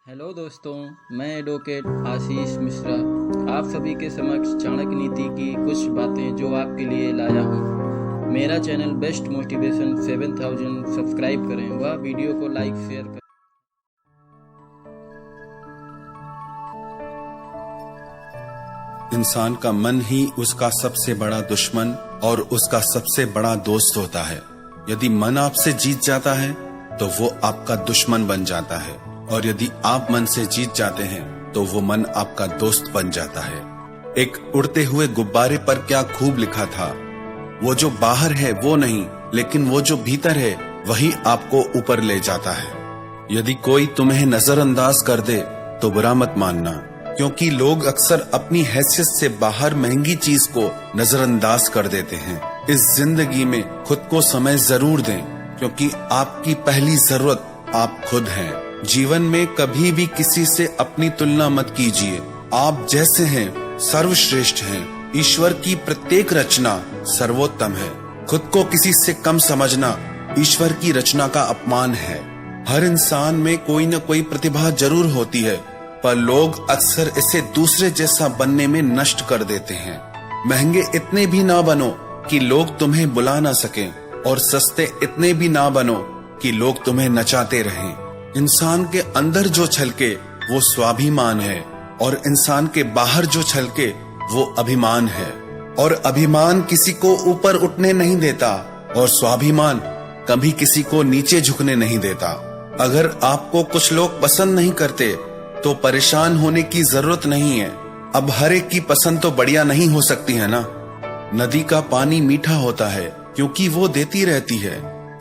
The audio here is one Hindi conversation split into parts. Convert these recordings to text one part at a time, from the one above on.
हेलो दोस्तों, मैं एडवोकेट आशीष मिश्रा आप सभी के समक्ष चाणक्य नीति की कुछ बातें जो आपके लिए लाया हूँ। मेरा चैनल बेस्ट मोटिवेशन 7000 सब्सक्राइब करें व वीडियो को लाइक शेयर करें। इंसान का मन ही उसका सबसे बड़ा दुश्मन और उसका सबसे बड़ा दोस्त होता है। यदि मन आपसे जीत जाता है तो वो आपका दुश्मन बन जाता है, और यदि आप मन से जीत जाते हैं तो वो मन आपका दोस्त बन जाता है। एक उड़ते हुए गुब्बारे पर क्या खूब लिखा था, वो जो बाहर है वो नहीं, लेकिन वो जो भीतर है वही आपको ऊपर ले जाता है। यदि कोई तुम्हें नजरअंदाज कर दे तो बुरा मत मानना, क्योंकि लोग अक्सर अपनी हैसियत से बाहर महंगी चीज को नजरअंदाज कर देते हैं। इस जिंदगी में खुद को समय जरूर दें, क्योंकि आपकी पहली जरूरत आप खुद हैं। जीवन में कभी भी किसी से अपनी तुलना मत कीजिए। आप जैसे हैं सर्वश्रेष्ठ हैं। ईश्वर की प्रत्येक रचना सर्वोत्तम है। खुद को किसी से कम समझना ईश्वर की रचना का अपमान है। हर इंसान में कोई न कोई प्रतिभा जरूर होती है, पर लोग अक्सर इसे दूसरे जैसा बनने में नष्ट कर देते हैं। महंगे इतने भी ना बनो कि लोग तुम्हें बुला ना सकें, और सस्ते इतने भी ना बनो कि लोग तुम्हें नचाते रहें। इंसान के अंदर जो छलके वो स्वाभिमान है, और इंसान के बाहर जो छलके वो अभिमान है। और अभिमान किसी को ऊपर उठने नहीं देता, और स्वाभिमान कभी किसी को नीचे झुकने नहीं देता। अगर आपको कुछ लोग पसंद नहीं करते तो परेशान होने की जरूरत नहीं है। अब हर एक की पसंद तो बढ़िया नहीं हो सकती है ना। नदी का पानी मीठा होता है क्योंकि वो देती रहती है।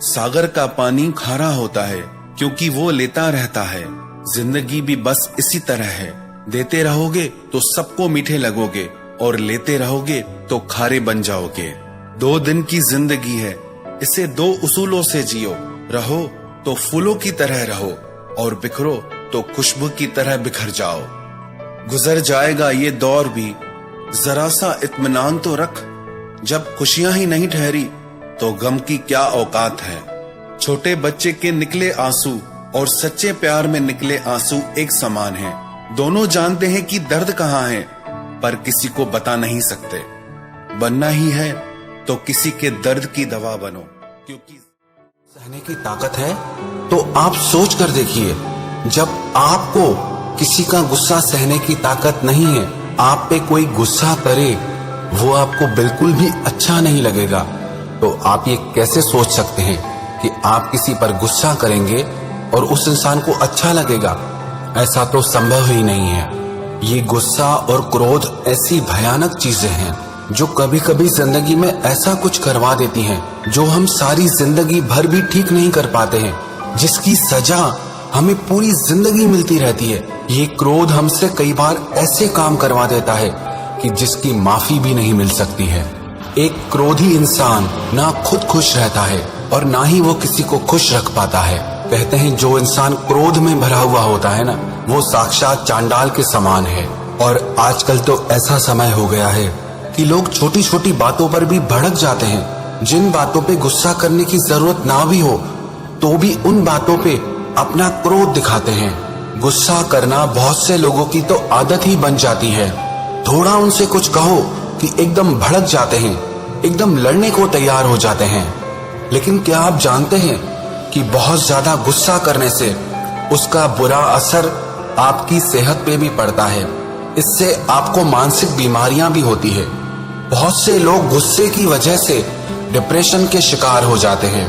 सागर का पानी खारा होता है क्योंकि वो लेता रहता है। जिंदगी भी बस इसी तरह है। देते रहोगे तो सबको मीठे लगोगे, और लेते रहोगे तो खारे बन जाओगे। 2 दिन की जिंदगी है, इसे 2 उसूलों से जियो। रहो तो फूलों की तरह रहो, और बिखरो तो खुशबू की तरह बिखर जाओ। गुजर जाएगा ये दौर भी, जरा सा इत्मीनान तो रख। जब खुशियां ही नहीं ठहरी तो गम की क्या औकात है। छोटे बच्चे के निकले आंसू और सच्चे प्यार में निकले आंसू एक समान हैं। दोनों जानते हैं कि दर्द कहाँ है, पर किसी को बता नहीं सकते। बनना ही है तो किसी के दर्द की दवा बनो, क्योंकि सहने की ताकत है तो आप सोच कर देखिए, जब आपको किसी का गुस्सा सहने की ताकत नहीं है, आप पे कोई गुस्सा करे वो आपको बिल्कुल भी अच्छा नहीं लगेगा, तो आप ये कैसे सोच सकते हैं कि आप किसी पर गुस्सा करेंगे और उस इंसान को अच्छा लगेगा? ऐसा तो संभव ही नहीं है। ये गुस्सा और क्रोध ऐसी भयानक चीजें हैं जो कभी कभी जिंदगी में ऐसा कुछ करवा देती हैं जो हम सारी जिंदगी भर भी ठीक नहीं कर पाते हैं, जिसकी सजा हमें पूरी जिंदगी मिलती रहती है। ये क्रोध हमसे कई बार ऐसे काम करवा देता है कि जिसकी माफी भी नहीं मिल सकती है। एक क्रोधी इंसान ना खुद खुश रहता है और ना ही वो किसी को खुश रख पाता है। कहते हैं जो इंसान क्रोध में भरा हुआ होता है ना, वो साक्षात चांडाल के समान है। और आजकल तो ऐसा समय हो गया है कि लोग छोटी छोटी बातों पर भी भड़क जाते हैं। जिन बातों पे गुस्सा करने की जरूरत ना भी हो तो भी उन बातों पे अपना क्रोध दिखाते हैं। गुस्सा करना बहुत से लोगों की तो आदत ही बन जाती है। थोड़ा उनसे कुछ कहो कि एकदम भड़क जाते हैं, एकदम लड़ने को तैयार हो जाते हैं। लेकिन क्या आप जानते हैं कि बहुत ज्यादा गुस्सा करने से उसका बुरा असर आपकी सेहत पे भी पड़ता है। इससे आपको मानसिक बीमारियां भी होती है। बहुत से लोग गुस्से की वजह से डिप्रेशन के शिकार हो जाते हैं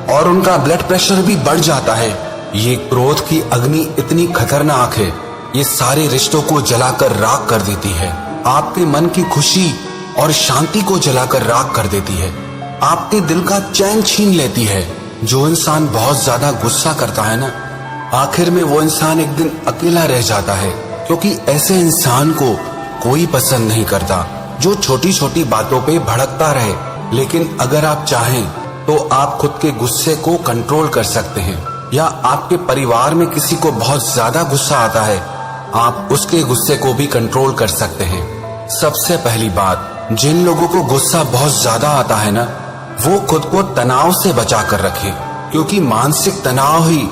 और उनका ब्लड प्रेशर भी बढ़ जाता है। ये क्रोध की अग्नि इतनी खतरनाक है, ये सारे रिश्तों को जलाकर राख कर देती है। आपके मन की खुशी और शांति को जलाकर राख कर देती है। आपके दिल का चैन छीन लेती है। जो इंसान बहुत ज्यादा गुस्सा करता है ना, आखिर में वो इंसान एक दिन अकेला रह जाता है, क्योंकि ऐसे इंसान को कोई पसंद नहीं करता जो छोटी छोटी बातों पे भड़कता रहे। लेकिन अगर आप चाहें तो आप खुद के गुस्से को कंट्रोल कर सकते हैं। या आपके परिवार में किसी को बहुत ज्यादा गुस्सा आता है, आप उसके गुस्से को भी कंट्रोल कर सकते हैं। सबसे पहली बात, जिन लोगों को गुस्सा बहुत ज्यादा आता है ना, वो खुद को तनाव से बचा कर रखें, क्योंकि मानसिक तनाव ही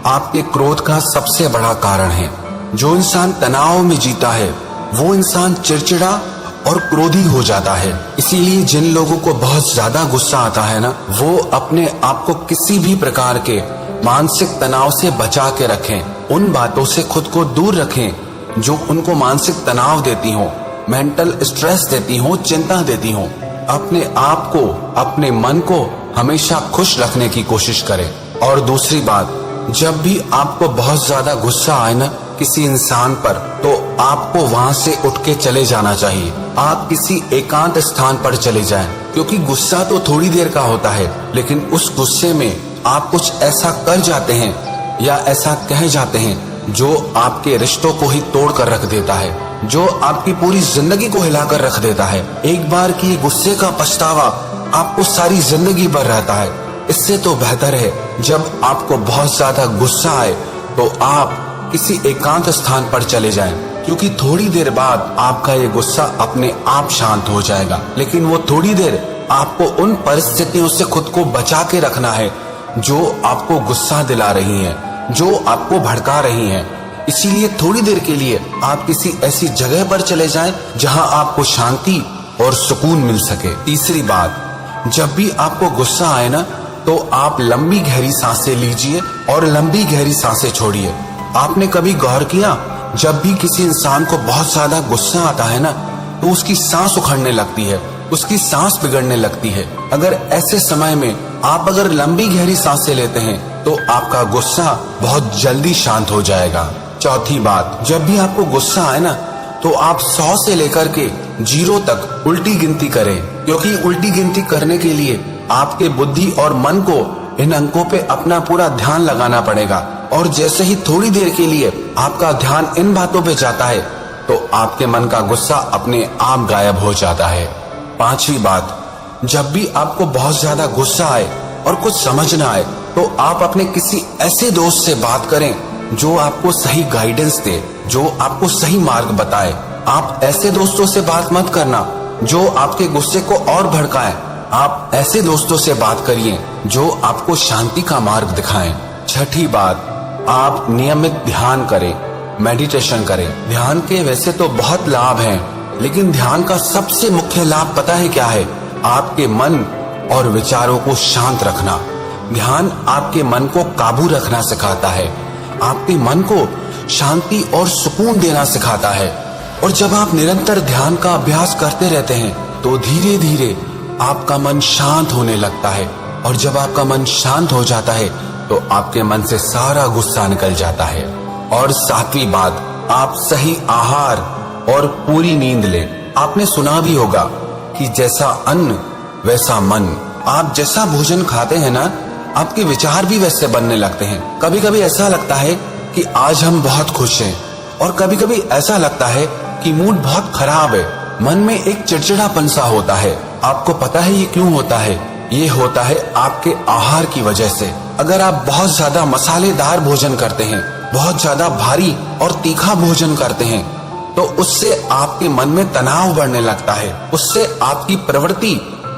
आपके क्रोध का सबसे बड़ा कारण है। जो इंसान तनाव में जीता है वो इंसान चिड़चिड़ा और क्रोधी हो जाता है। इसीलिए जिन लोगों को बहुत ज्यादा गुस्सा आता है ना, वो अपने आप को किसी भी प्रकार के मानसिक तनाव से बचा के रखें। उन बातों से खुद को दूर रखें जो उनको मानसिक तनाव देती हो, मेंटल स्ट्रेस देती हो, चिंता देती हो। अपने आप को, अपने मन को हमेशा खुश रखने की कोशिश करें। और दूसरी बात, जब भी आपको बहुत ज्यादा गुस्सा आए ना किसी इंसान पर, तो आपको वहां से उठ के चले जाना चाहिए। आप किसी एकांत स्थान पर चले जाएं, क्योंकि गुस्सा तो थोड़ी देर का होता है, लेकिन उस गुस्से में आप कुछ ऐसा कर जाते हैं या ऐसा कह जाते हैं जो आपके रिश्तों को ही तोड़ कर रख देता है, जो आपकी पूरी जिंदगी को हिलाकर रख देता है। एक बार की गुस्से का पछतावा आपको सारी जिंदगी भर रहता है। इससे तो बेहतर है जब आपको बहुत ज्यादा गुस्सा आए तो आप किसी एकांत स्थान पर चले जाएं, क्योंकि थोड़ी देर बाद आपका ये गुस्सा अपने आप शांत हो जाएगा। लेकिन वो थोड़ी देर आपको उन परिस्थितियों से खुद को बचा के रखना है जो आपको गुस्सा दिला रही हैं, जो आपको भड़का रही हैं। इसीलिए थोड़ी देर के लिए आप किसी ऐसी जगह पर चले जाएं जहां आपको शांति और सुकून मिल सके। तीसरी बात, जब भी आपको गुस्सा आए ना, तो आप लंबी गहरी सांसें लीजिए और लंबी गहरी सांसें छोड़िए। आपने कभी गौर किया, जब भी किसी इंसान को बहुत ज्यादा गुस्सा आता है ना, तो उसकी सांस उखड़ने लगती है, उसकी सांस बिगड़ने लगती है। अगर ऐसे समय में आप अगर लंबी गहरी सांसें लेते हैं तो आपका गुस्सा बहुत जल्दी शांत हो जाएगा। चौथी बात, जब भी आपको गुस्सा आए ना, तो आप 100 से लेकर के 0 तक उल्टी गिनती करें, क्योंकि उल्टी गिनती करने के लिए आपके बुद्धि और मन को इन अंकों पे अपना पूरा ध्यान लगाना पड़ेगा। और जैसे ही थोड़ी देर के लिए आपका ध्यान इन बातों पे जाता है तो आपके मन का गुस्सा अपने आप गायब हो जाता है। पांचवी बात, जब भी आपको बहुत ज्यादा गुस्सा आए और कुछ समझ ना आए तो आप अपने किसी ऐसे दोस्त से बात करें जो आपको सही गाइडेंस दे, जो आपको सही मार्ग बताए। आप ऐसे दोस्तों से बात मत करना जो आपके गुस्से को और भड़काएं। आप ऐसे दोस्तों से बात करिए जो आपको शांति का मार्ग दिखाएं। छठी बात, आप नियमित ध्यान करें, मेडिटेशन करें। ध्यान के वैसे तो बहुत लाभ हैं, लेकिन ध्यान का सबसे मुख्य लाभ पता है क्या है? आपके मन और विचारों को शांत रखना। ध्यान आपके मन को काबू रखना सिखाता है, आपके मन को शांति और सुकून देना सिखाता है। और जब आप निरंतर ध्यान का अभ्यास करते रहते हैं तो धीरे धीरे आपका मन शांत होने लगता है। और जब आपका मन शांत हो जाता है तो आपके मन से सारा गुस्सा निकल जाता है। और सातवीं बात, आप सही आहार और पूरी नींद लें। आपने सुना भी होगा कि जैसा अन्न वैसा मन। आप जैसा भोजन खाते हैं ना, आपके विचार भी वैसे बनने लगते हैं। कभी कभी ऐसा लगता है कि आज हम बहुत खुश हैं, और कभी कभी ऐसा लगता है कि मूड बहुत खराब है। मन में एक चिड़चिड़ापन सा होता है। आपको पता है ये क्यों होता है? ये होता है आपके आहार की वजह से। अगर आप बहुत ज्यादा मसालेदार भोजन करते हैं, बहुत ज्यादा भारी और तीखा भोजन करते हैं, तो उससे आपके मन में तनाव बढ़ने लगता है, उससे आपकी प्रवृत्ति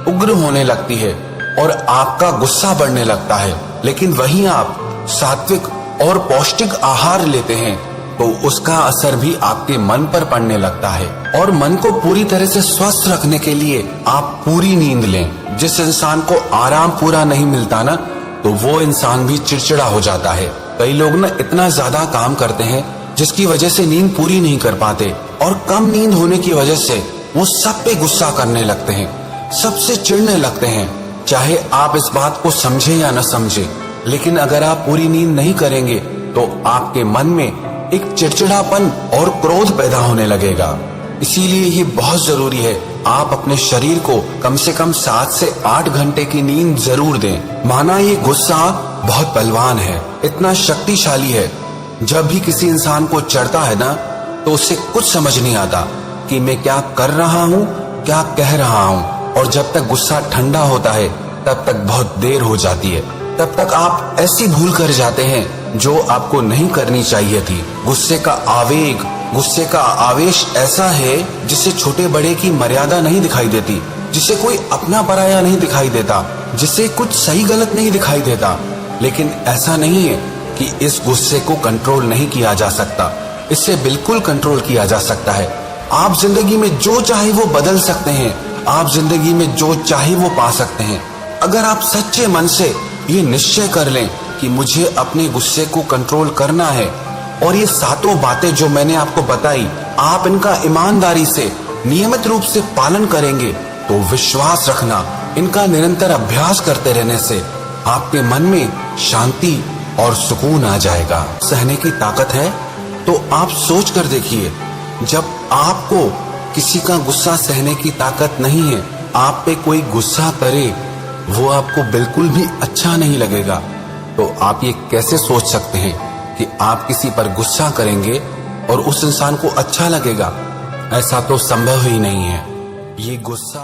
उग्र होने लगती है और आपका गुस्सा बढ़ने लगता है। लेकिन वहीं आप सात्विक और पौष्टिक आहार लेते हैं तो उसका असर भी आपके मन पर पड़ने लगता है। और मन को पूरी तरह से स्वस्थ रखने के लिए आप पूरी नींद लें। जिस इंसान को आराम पूरा नहीं मिलता ना, तो वो इंसान भी चिड़चिड़ा हो जाता है। कई लोग ना इतना ज्यादा काम करते हैं जिसकी वजह से नींद पूरी नहीं कर पाते, और कम नींद होने की वजह से वो सब पे गुस्सा करने लगते हैं, सबसे चिढ़ने लगते हैं। चाहे आप इस बात को समझे या न समझे, लेकिन अगर आप पूरी नींद नहीं करेंगे तो आपके मन में एक चिड़चिड़ापन और क्रोध पैदा होने लगेगा। इसीलिए ये बहुत जरूरी है आप अपने शरीर को कम से कम 7 से 8 घंटे की नींद जरूर दें। माना ये गुस्सा बहुत बलवान है, इतना शक्तिशाली है। जब भी किसी इंसान को चढ़ता है ना, तो उसे कुछ समझ नहीं आता कि मैं क्या कर रहा हूँ, क्या कह रहा हूँ। और जब तक गुस्सा ठंडा होता है तब तक बहुत देर हो जाती है। तब तक आप ऐसी भूल कर जाते हैं जो आपको नहीं करनी चाहिए थी। गुस्से का आवेग, गुस्से का आवेश ऐसा है जिससे छोटे बड़े की मर्यादा नहीं दिखाई देती, जिसे कोई अपना पराया नहीं दिखाई देता, जिसे कुछ सही गलत नहीं दिखाई देता। लेकिन ऐसा नहीं है, कि इस गुस्से को कंट्रोल नहीं किया जा सकता, इसे बिल्कुल कंट्रोल किया जा सकता है। आप जिंदगी में जो चाहे वो बदल सकते हैं, आप जिंदगी में जो चाहे वो पा सकते हैं। अगर आप सच्चे मन से ये निश्चय कर लें कि मुझे अपने गुस्से को कंट्रोल करना है और ये सातों बातें जो मैंने आपको बताई, आप इनका ईमानदारी से नियमित रूप से पालन करेंगे, तो विश्वास रखना, इनका निरंतर अभ्यास करते रहने से आपके मन में शांति और सुकून आ जाएगा। सहने की ताकत है तो आप सोच कर देखिए, जब आपको किसी का गुस्सा सहने की ताकत नहीं है, आप पे कोई गुस्सा करे, वो आपको बिल्कुल भी अच्छा नहीं लगेगा। तो आप ये कैसे सोच सकते हैं कि आप किसी पर गुस्सा करेंगे और उस इंसान को अच्छा लगेगा? ऐसा तो संभव ही नहीं है। ये गुस्सा